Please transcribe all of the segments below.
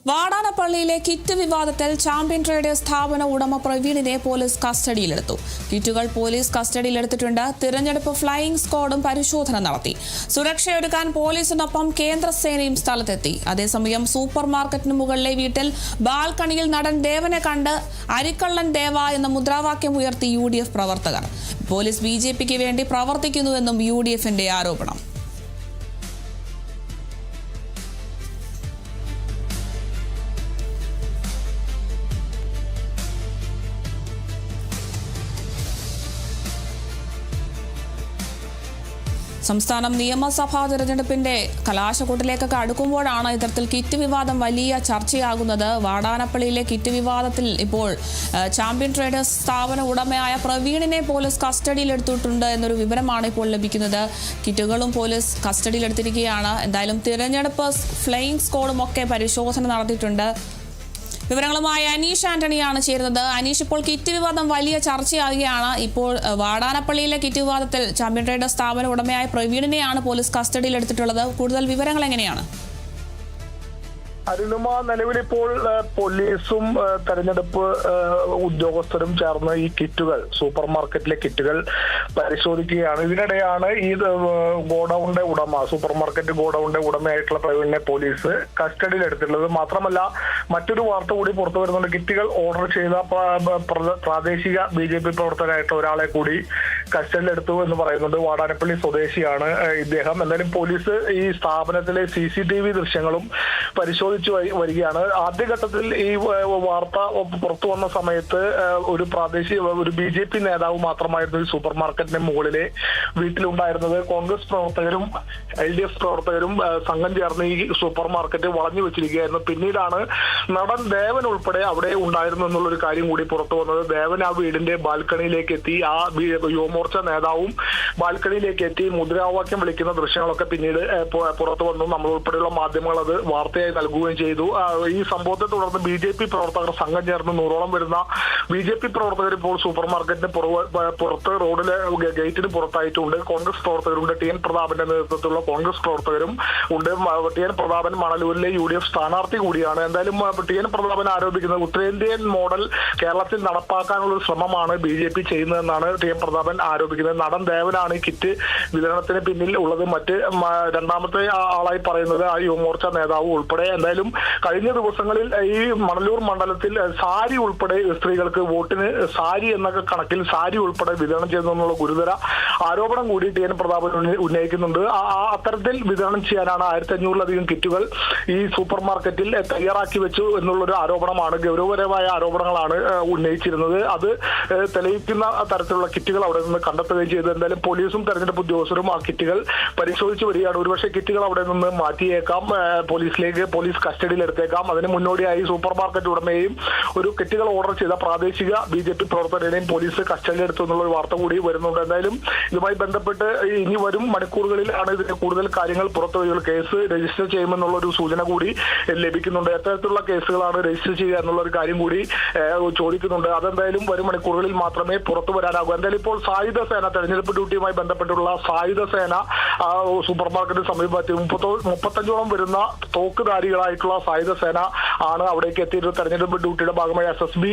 വാടാനപ്പള്ളിയിലെ kit വിവാദത്തിൽ champion traders സ്ഥാപന ഉടമ പ്രവീണിനെ പോലീസ് കസ്റ്റഡിയിലെടുത്തു. കിറ്റുകൾ പോലീസ് കസ്റ്റഡിയിലെടുത്തിട്ടുണ്ട്. തിരഞ്ഞെടുപ്പ് ഫ്ലൈയിംഗ് സ്ക്വാഡും പരിശോധന നടത്തി. സുരക്ഷയൊരുക്കാൻ പോലീസിനൊപ്പം കേന്ദ്രസേനയും സ്ഥലത്തെത്തി. അതേസമയം സൂപ്പർ മാർക്കറ്റിന് മുകളിലെ വീട്ടിൽ ബാൽക്കണിയിൽ നടൻ ദേവനെ കണ്ട് അരിക്കള്ളൻ ദേവ എന്ന മുദ്രാവാക്യം ഉയർത്തി UDF പ്രവർത്തകർ. പോലീസ് BJPക്ക് വേണ്ടി പ്രവർത്തിക്കുന്നുവെന്നും UDFന്റെ ആരോപണം. സംസ്ഥാനം നിയമസഭാ തെരഞ്ഞെടുപ്പിന്റെ കലാശക്കൊട്ടിലേക്കൊക്കെ അടുക്കുമ്പോഴാണ് ഇത്തരത്തിൽ കിറ്റ് വിവാദം വലിയ ചർച്ചയാകുന്നത്. വാടാനപ്പള്ളിയിലെ കിറ്റ് വിവാദത്തിൽ ഇപ്പോൾ ചാമ്പ്യൻ ട്രേഡേഴ്സ് സ്ഥാപന ഉടമയായ പ്രവീണിനെ പോലീസ് കസ്റ്റഡിയിലെടുത്തിട്ടുണ്ട് എന്നൊരു വിവരമാണ് ഇപ്പോൾ ലഭിക്കുന്നത്. കിറ്റുകളും പോലീസ് കസ്റ്റഡിയിലെടുത്തിരിക്കുകയാണ്. എന്തായാലും തിരഞ്ഞെടുപ്പ് ഫ്ലൈയിംഗ് സ്ക്വാഡും ഒക്കെ പരിശോധന നടത്തിയിട്ടുണ്ട്. വിവരങ്ങളുമായി അനീഷ് ആന്റണിയാണ് ചേരുന്നത്. അനീഷ്, ഇപ്പോൾ കിറ്റ് വിവാദം വലിയ ചർച്ചയാകുകയാണ്. ഇപ്പോൾ വാടാനപ്പള്ളിയിലെ കിറ്റ് വിവാദത്തിൽ ചാമ്പ്യൻ ട്രേഡേഴ്സ് സ്ഥാപന ഉടമയായ പ്രവീണിനെയാണ് പോലീസ് കസ്റ്റഡിയിൽ എടുത്തിട്ടുള്ളത്. കൂടുതൽ വിവരങ്ങൾ എങ്ങനെയാണ്? അരുണിമ, നിലവിലിപ്പോൾ പോലീസും തെരഞ്ഞെടുപ്പ് ഉദ്യോഗസ്ഥരും ചേർന്ന് ഈ കിറ്റുകൾ, സൂപ്പർ മാർക്കറ്റിലെ കിറ്റുകൾ പരിശോധിക്കുകയാണ്. ഇതിനിടെയാണ് ഈ ഗോഡൌണിന്റെ ഉടമ, സൂപ്പർ മാർക്കറ്റ് ഗോഡൌണിന്റെ ഉടമയായിട്ടുള്ള പ്രവീണിനെ പോലീസ് കസ്റ്റഡിയിൽ എടുത്തിട്ടുള്ളത്. മാത്രമല്ല, മറ്റൊരു വാർത്ത കൂടി പുറത്തു വരുന്നുണ്ട്. കിറ്റുകൾ ഓർഡർ ചെയ്ത പ്രാദേശിക BJP പ്രവർത്തകരായിട്ടുള്ള ഒരാളെ കൂടി കസ്റ്റഡിയിലെടുത്തു എന്ന് പറയുന്നുണ്ട്. വാടാനപ്പള്ളി സ്വദേശിയാണ് ഇദ്ദേഹം. എന്തായാലും പോലീസ് ഈ സ്ഥാപനത്തിലെ CCTV ദൃശ്യങ്ങളും പരിശോധിച്ചു വരികയാണ്. ആദ്യഘട്ടത്തിൽ ഈ വാർത്ത പുറത്തു വന്ന സമയത്ത് ഒരു BJP നേതാവ് മാത്രമായിരുന്നു ഈ സൂപ്പർ മാർക്കറ്റിന്റെ മുകളിലെ വീട്ടിലുണ്ടായിരുന്നത്. കോൺഗ്രസ് പ്രവർത്തകരും LDF പ്രവർത്തകരും സംഘം ചേർന്ന് ഈ സൂപ്പർ മാർക്കറ്റ് വളഞ്ഞു വെച്ചിരിക്കുകയായിരുന്നു. പിന്നീടാണ് നടൻ ദേവൻ ഉൾപ്പെടെ അവിടെ ഉണ്ടായിരുന്നു എന്നുള്ളൊരു കാര്യം കൂടി പുറത്തു വന്നത്. ദേവൻ ആ വീടിന്റെ ബാൽക്കണിയിലേക്ക് എത്തി. ആ യുവമോർച്ച നേതാവും ബാൽക്കണിയിലേക്ക് എത്തി മുദ്രാവാക്യം വിളിക്കുന്ന ദൃശ്യങ്ങളൊക്കെ പിന്നീട് പുറത്തു വന്നു. നമ്മൾ ഉൾപ്പെടെയുള്ള മാധ്യമങ്ങൾ അത് വാർത്തയായി നൽകുകയും ചെയ്തു. ഈ സംഭവത്തെ തുടർന്ന് BJP പ്രവർത്തകർ സംഘം ചേർന്ന് 100ഓളം വരുന്ന BJP പ്രവർത്തകർ ഇപ്പോൾ സൂപ്പർ മാർക്കറ്റിന് പുറത്ത് റോഡിലെ ഗേറ്റിന് പുറത്തായിട്ടുണ്ട്. കോൺഗ്രസ് പ്രവർത്തകരുണ്ട്. TN പ്രതാപന്റെ നേതൃത്വത്തിലുള്ള കോൺഗ്രസ് പ്രവർത്തകരും ഉണ്ട്. TN പ്രതാപൻ മണലൂരിലെ UDF സ്ഥാനാർത്ഥി കൂടിയാണ്. എന്തായാലും TN പ്രതാപൻ ആരോപിക്കുന്നത് ഉത്തരേന്ത്യൻ മോഡൽ കേരളത്തിൽ നടപ്പാക്കാനുള്ള ഒരു ശ്രമമാണ് BJP ചെയ്യുന്നതെന്നാണ് TN പ്രതാപൻ ആരോപിക്കുന്നത്. നടൻ ദേവനാണ് ഈ കിറ്റ് വിതരണത്തിന് പിന്നിൽ ഉള്ളത്. രണ്ടാമത്തെ ആളായി പറയുന്നത് ആ യുവമോർച്ച നേതാവ് ഉൾപ്പെടെ. എന്തായാലും കഴിഞ്ഞ ദിവസങ്ങളിൽ ഈ മണലൂർ മണ്ഡലത്തിൽ സാരി ഉൾപ്പെടെ സ്ത്രീകൾക്ക് വോട്ടിന് സാരി എന്നൊക്കെ കണക്കിൽ സാരി ഉൾപ്പെടെ വിതരണം ചെയ്യുന്നുള്ള ഗുരുതര ആരോപണം കൂടി TN പ്രതാപൻ ഉന്നയിക്കുന്നുണ്ട്. അത്തരത്തിൽ വിതരണം ചെയ്യാനാണ് 1500-ലധികം കിറ്റുകൾ ഈ സൂപ്പർ മാർക്കറ്റിൽ തയ്യാറാക്കി വെച്ചു എന്നുള്ളൊരു ആരോപണമാണ്. ഗൗരവപരമായ ആരോപണങ്ങളാണ് ഉന്നയിച്ചിരുന്നത്. അത് തെളിയിക്കുന്ന തരത്തിലുള്ള കിറ്റുകൾ അവിടെ നിന്ന് കണ്ടെത്തുകയും ചെയ്തു. എന്തായാലും പോലീസും തെരഞ്ഞെടുപ്പ് ഉദ്യോഗസ്ഥരും ആ കിറ്റുകൾ പരിശോധിച്ചു വരികയാണ്. ഒരുപക്ഷെ കിറ്റുകൾ അവിടെ നിന്ന് മാറ്റിയേക്കാം, പോലീസ് കസ്റ്റഡിയിൽ എടുത്തേക്കാം. അതിന് മുന്നോടിയായി സൂപ്പർ മാർക്കറ്റ് ഉടമയെയും ഒരു കിറ്റുകൾ ഓർഡർ ചെയ്ത പ്രാദേശിക BJP പ്രവർത്തകരെയും പോലീസ് കസ്റ്റഡിയിൽ എടുത്തു എന്നുള്ള ഒരു വാർത്ത കൂടി വരുന്നുണ്ട്. എന്തായാലും ഇതുമായി ബന്ധപ്പെട്ട് ഇനി വരും മണിക്കൂറുകളിലാണ് ഇതിന്റെ കൂടുതൽ കാര്യങ്ങൾ പുറത്തു വരിക. കേസ് രജിസ്റ്റർ ചെയ്യുമെന്നുള്ള ഒരു സൂചന കൂടി ലഭിക്കുന്നുണ്ട്. എത്തരത്തിലുള്ള കേസുകളാണ് രജിസ്റ്റർ ചെയ്യുക എന്നുള്ള ഒരു കാര്യം കൂടി ചോദിക്കുന്നുണ്ട്. അതെന്തായാലും വരും മണിക്കൂറുകളിൽ മാത്രമേ പുറത്തു വരാനാകൂ. എന്തായാലും ഇപ്പോൾ സായുധ സേന, തെരഞ്ഞെടുപ്പ് ഡ്യൂട്ടിയുമായി ബന്ധപ്പെട്ടുള്ള സായുധ സേന സൂപ്പർ മാർക്കറ്റിന് സമീപത്ത് 35ഓളം വരുന്ന തോക്കുധാരികളായിട്ടുള്ള സായുധ സേന ആണ് അവിടേക്ക് എത്തിയിട്ടുള്ളത്. തെരഞ്ഞെടുപ്പ് ഡ്യൂട്ടിയുടെ ഭാഗമായി SSB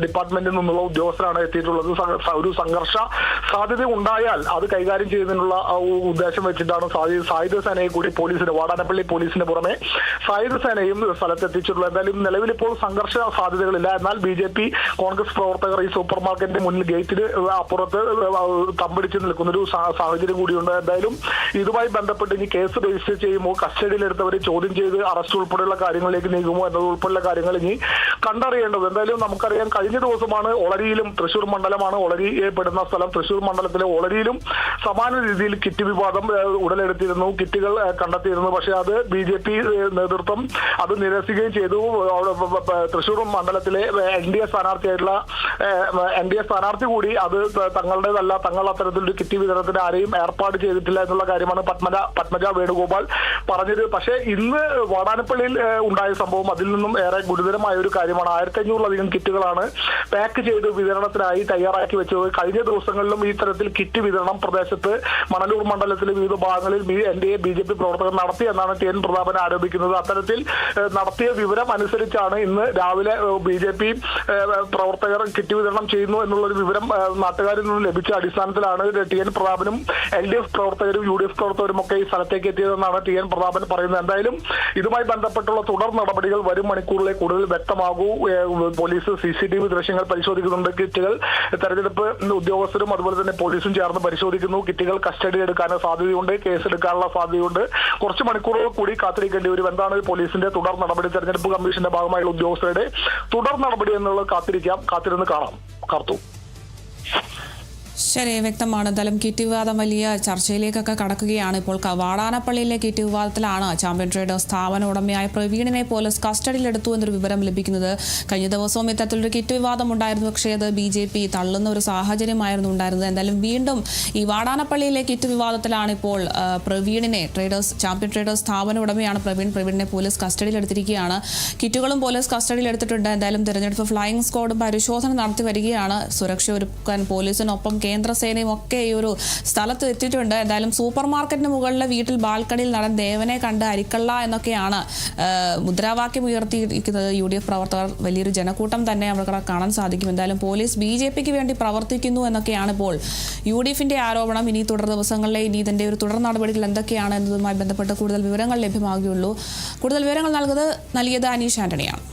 ഡിപ്പാർട്ട്മെന്റിൽ നിന്നുള്ള ഉദ്യോഗസ്ഥരാണ് എത്തിയിട്ടുള്ളത്. ഒരു സംഘർഷ സാധ്യത ഉണ്ടായാൽ അത് കൈകാര്യം ചെയ്യുന്നതിനുള്ള ഉദ്ദേശം വെച്ചിട്ടാണ് സായുധ സേനയെ കൂടി വാടാനപ്പള്ളി പോലീസിന് പുറമെ സായുധ സേനയും സ്ഥലത്തെത്തിച്ചിട്ടുള്ളത്. എന്തായാലും നിലവിലിപ്പോൾ സംഘർഷ സാധ്യതകളില്ല. എന്നാൽ BJP കോൺഗ്രസ് പ്രവർത്തകർ ഈ സൂപ്പർ മാർക്കറ്റിന്റെ മുന്നിൽ ഗേറ്റിന് അപ്പുറത്ത് തമ്പടിച്ച് നിൽക്കുന്ന ഒരു സാഹചര്യം കൂടിയുണ്ട്. എന്തായാലും ഇതുമായി ബന്ധപ്പെട്ട് ഇനി കേസ് രജിസ്റ്റർ ചെയ്യുമ്പോൾ കസ്റ്റഡിയിലെടുത്തവരെ ചോദ്യം ചെയ്ത് അറസ്റ്റ് ഉൾപ്പെടെയുള്ള കാര്യങ്ങളിലേക്ക് നീങ്ങുമോ എന്നത് ഉൾപ്പെടെയുള്ള കാര്യങ്ങൾ ഇനി കണ്ടറിയേണ്ടത്. എന്തായാലും നമുക്കറിയാം, കഴിഞ്ഞ ദിവസമാണ് ഒളരിയിലും, തൃശൂർ മണ്ഡലമാണ് ഒളരി പെടുന്ന സ്ഥലം, തൃശൂർ മണ്ഡലത്തിലെ ഒളരിയിലും സമാന രീതിയിൽ കിറ്റ് വിവാദം ഉടലെടുത്തിരുന്നു. കിറ്റുകൾ കണ്ടെത്തിയിരുന്നു. പക്ഷേ അത് BJP നേതൃത്വം അത് നിരസിക്കുകയും ചെയ്തു. തൃശൂർ മണ്ഡലത്തിലെ NDA സ്ഥാനാർത്ഥി കൂടി അത് തങ്ങളുടേതല്ല, തങ്ങൾ അത്തരത്തിലൊരു കിറ്റ് വിതരണത്തിന് ആരെയും ഏർപ്പാട് ചെയ്തിട്ടില്ല എന്നുള്ള കാര്യമാണ് പത്മജ വേണുഗോപാൽ പറഞ്ഞത്. പക്ഷേ ഇന്ന് വാടാനപ്പള്ളിയിൽ ഉണ്ടായ സംഭവം അതിൽ നിന്നും ഏറെ ഗുരുതരമായ ഒരു കാര്യമാണ്. 1500-ലധികം കിറ്റുകളാണ് പാക്ക് ചെയ്ത് വിതരണത്തിനായി തയ്യാറാക്കി വെച്ചത്. കഴിഞ്ഞ ദിവസങ്ങളിലും ഈ തരത്തിൽ കിറ്റ് വിതരണം പ്രദേശത്ത് മണലൂർ മണ്ഡലത്തിലെ വിവിധ ഭാഗങ്ങളിൽ NDA BJP പ്രവർത്തകർ നടത്തി എന്നാണ് TN പ്രതാപൻ ആരോപിക്കുന്നത്. അത്തരത്തിൽ നടത്തിയ വിവരം അനുസരിച്ചാണ് ഇന്ന് രാവിലെ BJP പ്രവർത്തകർ കിറ്റ് വിതരണം ചെയ്യുന്നു എന്നുള്ളൊരു വിവരം നാട്ടുകാരിൽ നിന്ന് ലഭിച്ച അടിസ്ഥാനത്തിലാണ് TN പ്രതാപനും LDF പ്രവർത്തകരും UDF പ്രവർത്തകരും ഒക്കെ ഈ സ്ഥലത്തേക്ക് എത്തിയതെന്നാണ് TN പ്രതാപൻ പറയുന്നത്. എന്തായാലും ഇതുമായി ബന്ധപ്പെട്ടുള്ള തുടർ നടപടികൾ വരും മണിക്കൂറിലെ കൂടുതൽ വ്യക്തമാകൂ. പോലീസ് CCTV ദൃശ്യങ്ങൾ പരിശോധിക്കുന്നുണ്ട്. കിറ്റുകൾ തെരഞ്ഞെടുപ്പ് ഉദ്യോഗസ്ഥരും അതുപോലെ തന്നെ പോലീസും ചേർന്ന് പരിശോധിക്കുന്നു. കിറ്റുകൾ കസ്റ്റഡി എടുക്കാൻ സാധ്യതയുണ്ട്, കേസെടുക്കാനുള്ള സാധ്യതയുണ്ട്. കുറച്ച് മണിക്കൂറുകൾ കൂടി കാത്തിരിക്കേണ്ടി വരും. എന്താണ് പോലീസിന്റെ തുടർ നടപടി, തെരഞ്ഞെടുപ്പ് കമ്മീഷന്റെ ഭാഗമായുള്ള ഉദ്യോഗസ്ഥരുടെ തുടർ നടപടി എന്നുള്ളത് കാത്തിരുന്ന് കാണാം. കാർത്തു. ശരി, വ്യക്തമാണ്. എന്തായാലും കിറ്റ് വിവാദം വലിയ ചർച്ചയിലേക്കൊക്കെ കടക്കുകയാണ്. ഇപ്പോൾ വാടാനപ്പള്ളിയിലെ കിറ്റ് വിവാദത്തിലാണ് ചാമ്പ്യൻ ട്രേഡേഴ്സ് സ്ഥാപന ഉടമയായ പ്രവീണിനെ പോലീസ് കസ്റ്റഡിയിലെടുത്തു എന്നൊരു വിവരം ലഭിക്കുന്നത്. കഴിഞ്ഞ ദിവസവും ഇത്തരത്തിലൊരു കിറ്റ് വിവാദം ഉണ്ടായിരുന്നു, പക്ഷേ അത് BJP തള്ളുന്ന ഒരു സാഹചര്യമായിരുന്നു ഉണ്ടായിരുന്നത്. എന്തായാലും വീണ്ടും ഈ വാടാനപ്പള്ളിയിലെ കിറ്റ് വിവാദത്തിലാണ് ഇപ്പോൾ പ്രവീണിനെ ചാമ്പ്യൻ ട്രേഡേഴ്സ് സ്ഥാപന ഉടമയാണ് പ്രവീണിനെ പോലീസ് കസ്റ്റഡിയിലെടുത്തിരിക്കുകയാണ്. കിറ്റുകളും പോലീസ് കസ്റ്റഡിയിലെടുത്തിട്ടുണ്ട്. എന്തായാലും തെരഞ്ഞെടുപ്പ് ഫ്ലൈയിങ് സ്ക്വാഡ് പരിശോധന നടത്തി വരികയാണ്. സുരക്ഷ ഒരുക്കാൻ പോലീസിനൊപ്പം കേന്ദ്രസേനയും ഒക്കെ ഈ ഒരു സ്ഥലത്ത് എത്തിയിട്ടുണ്ട്. എന്തായാലും സൂപ്പർ മാർക്കറ്റിന് മുകളിലെ വീട്ടിൽ ബാൽക്കണിയിൽ നടൻ ദേവനെ കണ്ട് അരിക്കള്ള എന്നൊക്കെയാണ് മുദ്രാവാക്യം ഉയർത്തിയിരിക്കുന്നത് UDF പ്രവർത്തകർ. വലിയൊരു ജനക്കൂട്ടം തന്നെ അവിടെ കാണാൻ സാധിക്കും. എന്തായാലും പോലീസ് BJPക്ക് വേണ്ടി പ്രവർത്തിക്കുന്നു എന്നൊക്കെയാണ് ഇപ്പോൾ UDFന്റെ ആരോപണം. ഇനി തുടർ ദിവസങ്ങളിലെ ഇതിന്റെ ഒരു തുടർ നടപടികൾ എന്തൊക്കെയാണ് എന്നതുമായി ബന്ധപ്പെട്ട് കൂടുതൽ വിവരങ്ങൾ ലഭ്യമാകുകയുള്ളൂ. കൂടുതൽ വിവരങ്ങൾ നൽകിയത് അനീഷ് ആന്റണിയാണ്.